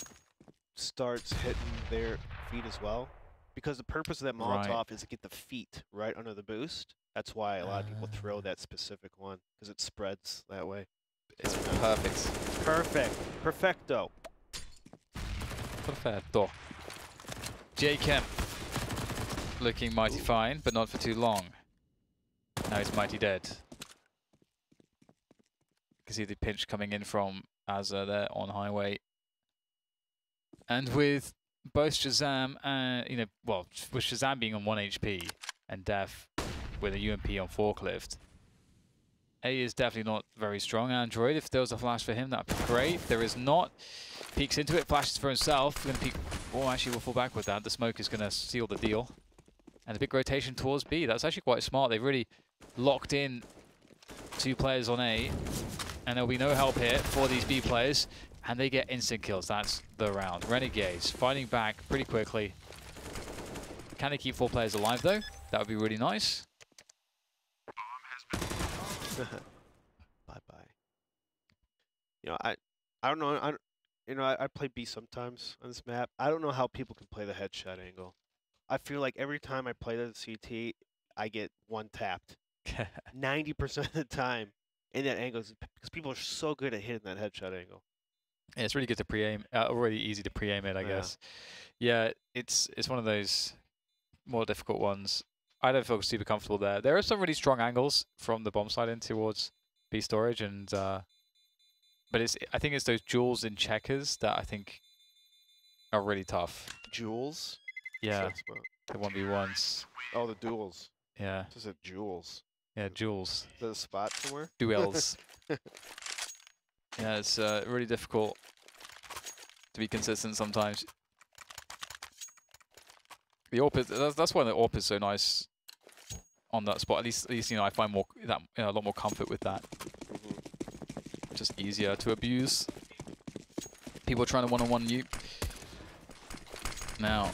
Speaker 2: starts hitting their feet as well? Because the purpose of that Molotov is to get the feet right under the boost. That's why a lot of people throw that specific one, because it spreads that way.
Speaker 1: it's perfect.
Speaker 2: Perfect. Perfecto.
Speaker 1: Perfetto. J Kemp looking mighty fine, but not for too long. Now he's mighty dead. You can see the pinch coming in from Azza there on highway. And with both Shazam and, with Shazam being on 1 HP and Def with a UMP on forklift, A is definitely not very strong. Android, if there was a flash for him, that'd be great. There is not. Peeks into it, flashes for himself. Gonna peek. Oh, actually, we'll fall back with that. The smoke is gonna seal the deal. And a big rotation towards B. That's actually quite smart. They've really locked in 2 players on A, and there'll be no help here for these B players. And they get instant kills. That's the round. Renegades fighting back pretty quickly. Can they keep 4 players alive though? That would be really nice.
Speaker 2: Bye-bye. I don't know. I play B sometimes on this map. I don't know how people can play the headshot angle. I feel like every time I play the CT, I get one tapped. 90% of the time in that angle, because people are so good at hitting that headshot angle.
Speaker 1: Yeah, it's really good to pre-aim. Already easy to pre-aim it, I guess. Yeah, it's one of those more difficult ones. I don't feel super comfortable there. There are some really strong angles from the bomb side in towards B storage, and but I think it's those duels in checkers that I think are really tough.
Speaker 2: Jewels?
Speaker 1: Yeah, the 1v1s.
Speaker 2: Oh, the duels.
Speaker 1: Yeah.
Speaker 2: Just a jewels.
Speaker 1: Yeah, duels.
Speaker 2: Is that a spot somewhere?
Speaker 1: Duels. Yeah, it's really difficult to be consistent sometimes. The AWP, that's why the AWP is so nice on that spot. At least I find a lot more comfort with that. Just easier to abuse. People trying to one-on-one you. Now,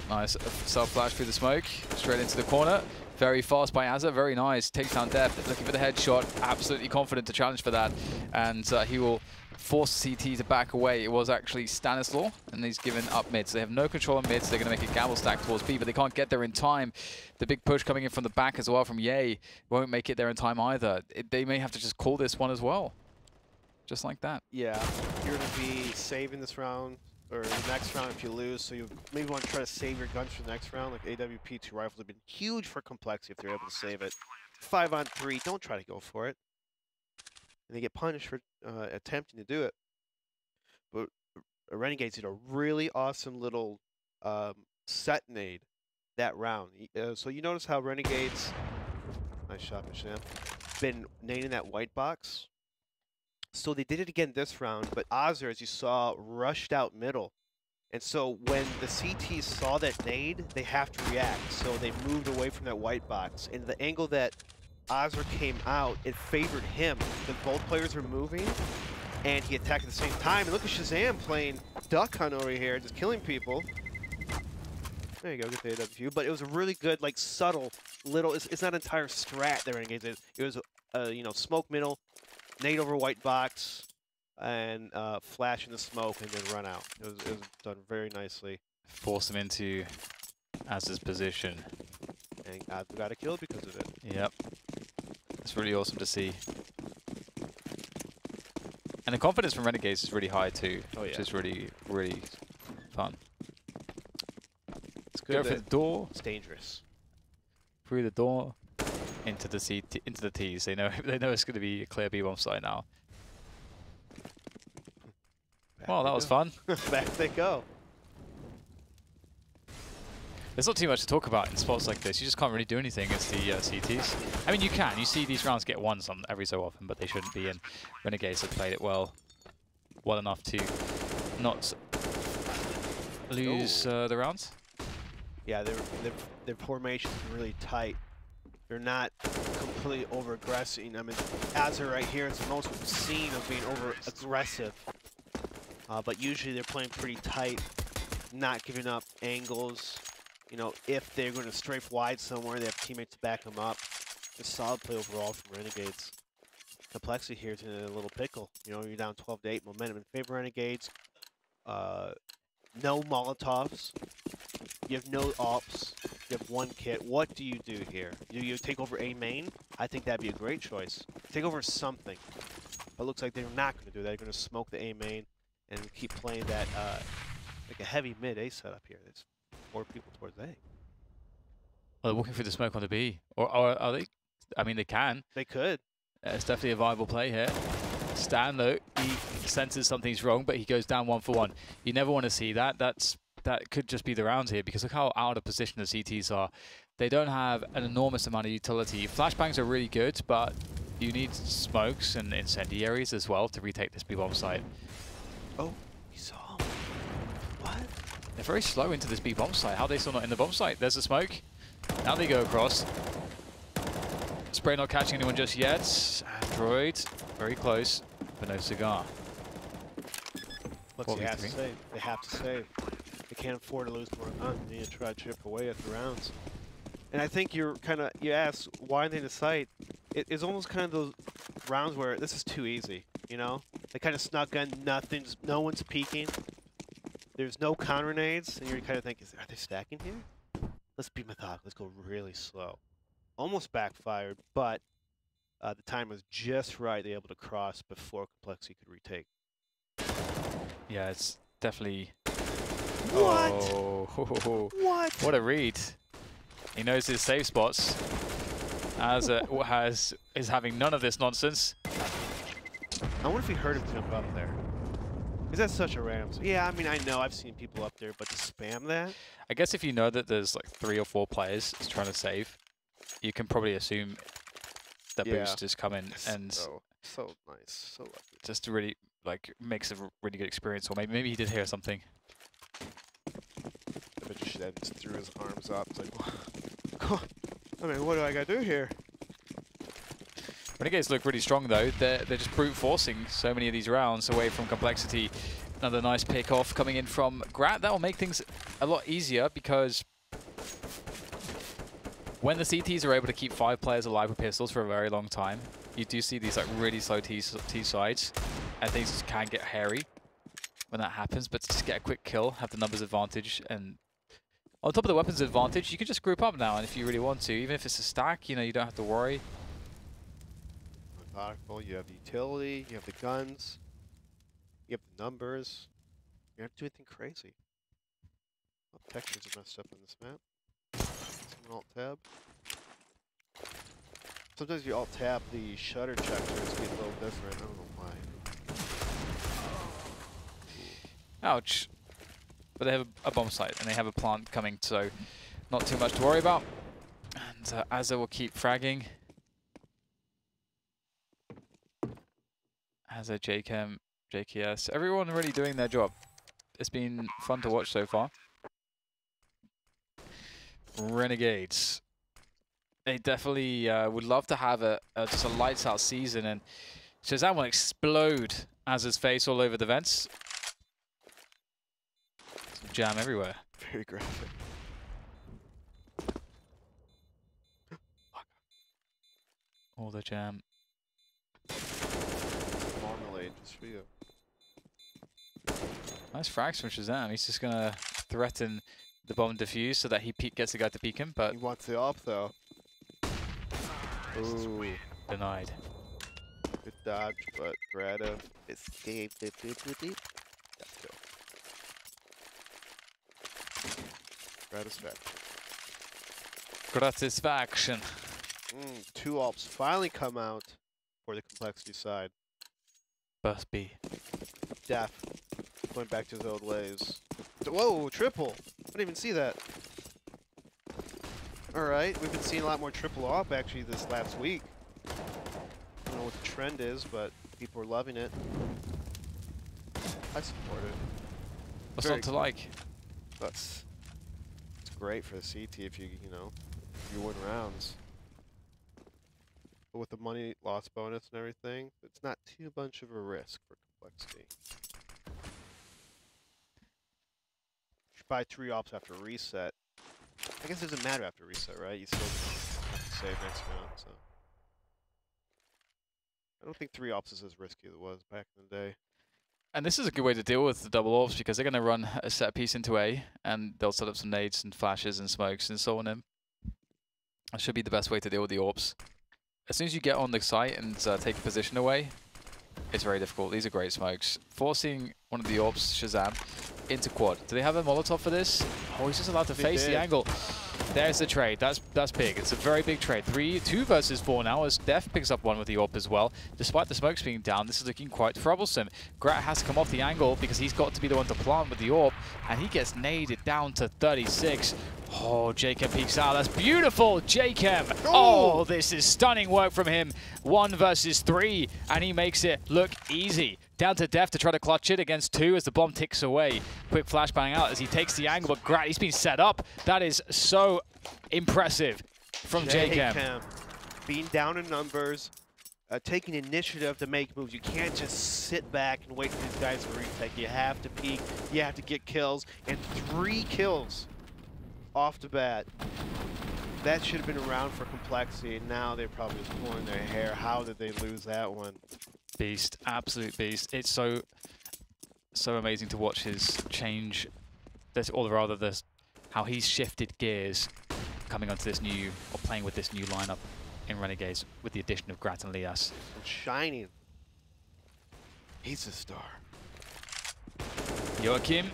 Speaker 1: nice self-flash through the smoke, straight into the corner. Very fast by Azza, very nice. Takes down Depth, looking for the headshot. Absolutely confident to challenge for that. And he will force CT to back away. It was actually Stanislaw, and he's given up mid. So they have no control on mid, so they're going to make a gamble stack towards B, but they can't get there in time. The big push coming in from the back as well from Ye won't make it there in time either. They may have to just call this one as well. Just like that.
Speaker 2: Yeah, you're going to be saving this round, or the next round if you lose, so you maybe want to try to save your guns for the next round. Like AWP-2 rifles have been huge for complexity if they're able to save it. 5-on-3, don't try to go for it. And they get punished for attempting to do it. But Renegades did a really awesome little set nade that round. So you notice how Renegades, nice shot, Michelle, been nading that white box. So they did it again this round, but Azur, as you saw, rushed out middle. And so when the CTs saw that nade, they have to react. So they moved away from that white box. And the angle that Azur came out, it favored him. Because both players were moving, and he attacked at the same time. And look at Shazam playing duck hunt over here, just killing people. There you go, get the AWP. But it was a really good, like, subtle little, it's not an entire strat that Renegades did. It was, smoke middle, nade over white box, and flash in the smoke, and then run out. It was done very nicely.
Speaker 1: Force him into Az's position.
Speaker 2: And Azza got a kill because of it.
Speaker 1: Yep. It's really awesome to see. And the confidence from Renegades is really high too, which is really, really fun.
Speaker 2: It's good.
Speaker 1: Go for the door.
Speaker 2: It's dangerous.
Speaker 1: Through the door, into the T's. They know it's going to be a clear B bomb site now. Well, that was fun.
Speaker 2: Back they go.
Speaker 1: There's not too much to talk about in spots like this. You just can't really do anything against the CTs. I mean, you can. You see these rounds get won every so often, but they shouldn't be. And Renegades have played it well enough to not lose the rounds.
Speaker 2: Yeah, their formation is really tight. They're not completely over-aggressing. I mean, Azur right here is the most we've seen of being over-aggressive. But usually they're playing pretty tight. not giving up angles. You know, if they're going to strafe wide somewhere, they have teammates to back them up. Just solid play overall from Renegades. Complexity here is in a little pickle. You know, you're down 12-8, momentum in favor of Renegades. No Molotovs. You have no ops. You have one kit. What do you do here? Do you take over A main? I think that'd be a great choice. Take over something. But it looks like they're not going to do that. They're going to smoke the A main and keep playing that like a heavy mid A setup here. There's 4 people towards A.
Speaker 1: Well, they're walking through the smoke on the B. Or are they? I mean, they can.
Speaker 2: They could.
Speaker 1: It's definitely a viable play here. Stan, though, he senses something's wrong, but he goes down 1 for 1. You never want to see that. That could just be the rounds here, because look how out of position the CTs are. They don't have an enormous amount of utility. Flashbangs are really good, but you need smokes and incendiaries as well to retake this B-bomb site.
Speaker 2: Oh, you saw him. What?
Speaker 1: They're very slow into this B-bomb site. How are they still not in the bomb site? There's the smoke. Now they go across. Spray not catching anyone just yet. Android, very close, but no cigar.
Speaker 2: Look, they have to save. They have to save. They can't afford to lose more guns. They need to try to chip away at the rounds. And I think you asked why they decide. It's almost kind of those rounds where this is too easy, you know? They kind of snuck in, no one's peeking. There's no counter nades, and you're kind of thinking, are they stacking here? Let's be methodical. Let's go really slow. Almost backfired, but the time was just right. They were able to cross before Complexity could retake.
Speaker 1: Yeah, it's definitely...
Speaker 2: What?
Speaker 1: Oh,
Speaker 2: what?
Speaker 1: What a read. He knows his safe spots. Is having none of this nonsense.
Speaker 2: I wonder if he heard him jump up there. Because that's such a random... Yeah, I mean, I know I've seen people up there, but to spam that?
Speaker 1: I guess if you know that there's like 3 or 4 players trying to save, you can probably assume that boost is coming, and
Speaker 2: so nice, so lucky.
Speaker 1: Just really like makes a really good experience. Or maybe he did hear something.
Speaker 2: I bet you just threw his arms up. It's like, I mean, what do I gotta do here?
Speaker 1: Renegades look really strong though. They're just brute forcing so many of these rounds away from Complexity. Another nice pick off coming in from Grat. That will make things a lot easier, because when the CTs are able to keep 5 players alive with pistols for a very long time, you do see these like really slow T sides, and things can get hairy when that happens. But to just get a quick kill, have the numbers advantage, and on top of the weapons advantage, you can just group up now, and if you really want to, even if it's a stack, you know, you don't have to worry.
Speaker 2: Methodical. You have the utility. You have the guns. You have the numbers. You don't have to do anything crazy. Oh, textures are messed up on this map. Alt tab. Sometimes you alt tab the shutter checkers get a little different. I don't know why.
Speaker 1: Ouch. But they have a bomb site and they have a plant coming, so not too much to worry about. And Azza will keep fragging. Azza, JChem, JKS, everyone really doing their job. It's been fun to watch so far. Renegades. They definitely would love to have just a lights out season, and Shazam will explode as his face all over the vents. Some jam everywhere.
Speaker 2: Very graphic.
Speaker 1: All the jam.
Speaker 2: Marmalade just for you.
Speaker 1: Nice frags from Shazam. He's just gonna threaten the bomb defuse so that he gets the guy to peek him, but
Speaker 2: he wants the op though. Ooh,
Speaker 1: denied.
Speaker 2: Good dodge, but Grata escaped. Gratisfaction.
Speaker 1: Gratisfaction.
Speaker 2: 2 ops finally come out for the Complexity side.
Speaker 1: Burst B.
Speaker 2: Def going back to his old ways. Whoa, triple! I didn't even see that. Alright, we've been seeing a lot more triple op actually this last week. I don't know what the trend is, but people are loving it. I support it.
Speaker 1: What's not to like?
Speaker 2: It's great for the CT if you win rounds. But with the money loss bonus and everything, it's not too much of a risk for Complexity. buy 3 ops after reset. I guess it doesn't matter after reset, right? You still have to save next round, so. I don't think 3 ops is as risky as it was back in the day.
Speaker 1: And this is a good way to deal with the double ops because they're going to run a set piece into A, and they'll set up some nades and flashes and smokes and so on in. That should be the best way to deal with the orbs. As soon as you get on the site and take a position away, it's very difficult. These are great smokes. Forcing one of the orbs, Shazam, into quad. Do they have a Molotov for this? Oh, he's just allowed to face the angle. There's the trade. That's big. It's a very big trade. 2 versus 4 now as Def picks up one with the orb as well. Despite the smokes being down, this is looking quite troublesome. Grat has to come off the angle because he's got to be the one to plant with the orb, and he gets naded down to 36. Oh, Jachem peeks out. That's beautiful, Jachem. Oh, this is stunning work from him. 1 versus 3, and he makes it look easy. Down to Def to try to clutch it against 2 as the bomb ticks away. Quick flashbang out as he takes the angle, but Grat, he's been set up. That is so impressive from Jachem.
Speaker 2: Being down in numbers, taking initiative to make moves. You can't just sit back and wait for these guys to retake. You have to peek, you have to get kills, and 3 kills off the bat. That should have been around for complexity, and now they're probably just pulling their hair. How did they lose that one?
Speaker 1: Beast, absolute beast. It's so amazing to watch his change, or rather how he's shifted gears coming onto this new, or playing with this new lineup in Renegades with the addition of Grat and Lias.
Speaker 2: And shining. He's a star.
Speaker 1: Joachim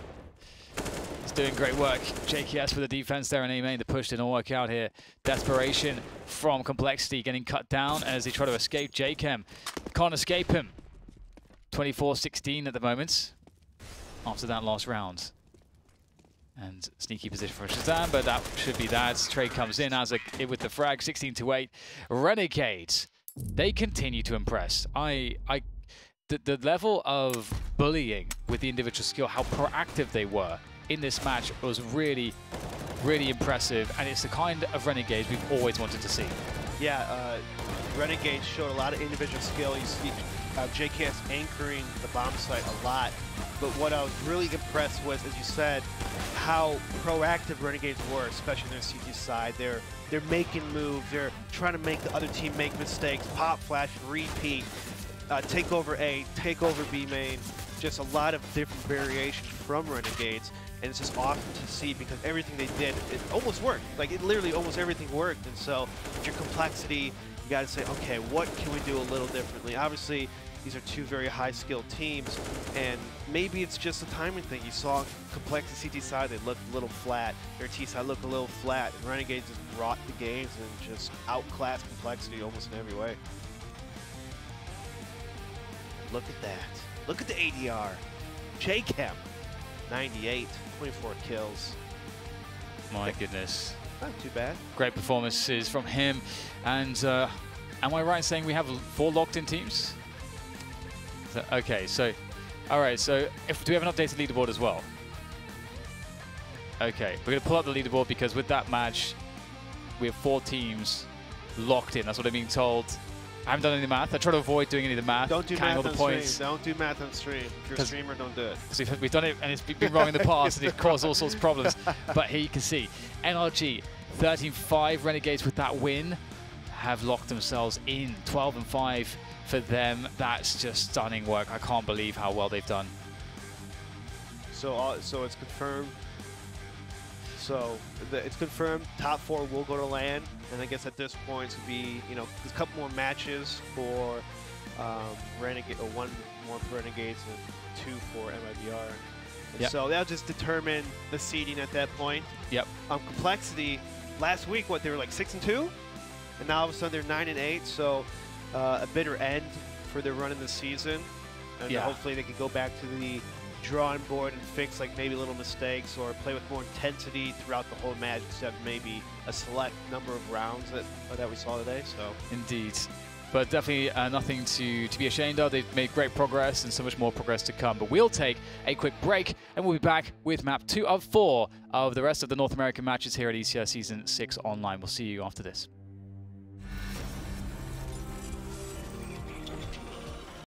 Speaker 1: is doing great work. JKS for the defense there, and A-Main, the push didn't work out here. Desperation from Complexity getting cut down as they try to escape Jachem. Can't escape him. 24-16 at the moment after that last round. And sneaky position from Shazam, but that should be that. Trade comes in as with the frag, 16-8. Renegades, they continue to impress. The level of bullying with the individual skill, how proactive they were in this match was really, really impressive, and it's the kind of Renegades we've always wanted to see.
Speaker 2: Yeah, Renegades showed a lot of individual skill. You see JKS anchoring the bomb site a lot, but what I was really impressed with, as you said, how proactive Renegades were, especially on their CT side. They're making moves, they're trying to make the other team make mistakes, pop, flash, repeat, take over A, take over B main, just a lot of different variations from Renegades. And it's just awesome to see because everything they did, it almost worked. Like, it literally almost everything worked. And so, with your complexity, you got to say, okay, what can we do a little differently? Obviously, these are 2 very high-skilled teams, and maybe it's just a timing thing. You saw Complexity CT side, they looked a little flat. Their T side looked a little flat, and Renegades just brought the games and just outclassed Complexity almost in every way. Look at that. Look at the ADR. Jachem, 98. 24 kills.
Speaker 1: My goodness.
Speaker 2: Not too bad.
Speaker 1: Great performances from him. And am I right in saying we have 4 locked-in teams? Okay, so, all right, so do we have an updated leaderboard as well? Okay, we're going to pull up the leaderboard because with that match, we have 4 teams locked in. That's what I'm being told. I haven't done any math. I try to avoid doing any of the math.
Speaker 2: Don't do math on stream. Don't do math on stream. If you're a streamer, don't do it.
Speaker 1: Because we've done it and it's been wrong in the past and it's caused all sorts of problems. But here you can see NRG 13-5 Renegades with that win have locked themselves in 12-5 for them. That's just stunning work. I can't believe how well they've done.
Speaker 2: So it's confirmed. So it's confirmed top 4 will go to LAN, and I guess at this point it would be, you know, there's a couple more matches for Renegade, or 1 more for Renegades and 2 for MIBR. And so that'll just determine the seeding at that point.
Speaker 1: Yep.
Speaker 2: Complexity, last week, what, they were like 6-2, and now all of a sudden they're 9-8. So a bitter end for their run in the season, and hopefully they can go back to the drawing board and fix like maybe little mistakes or play with more intensity throughout the whole match instead of maybe a select number of rounds that we saw today. So
Speaker 1: indeed, but definitely nothing to be ashamed of. They've made great progress and so much more progress to come. But we'll take a quick break and we'll be back with map 2 of 4 of the rest of the North American matches here at ECS Season 6 Online. We'll see you after this.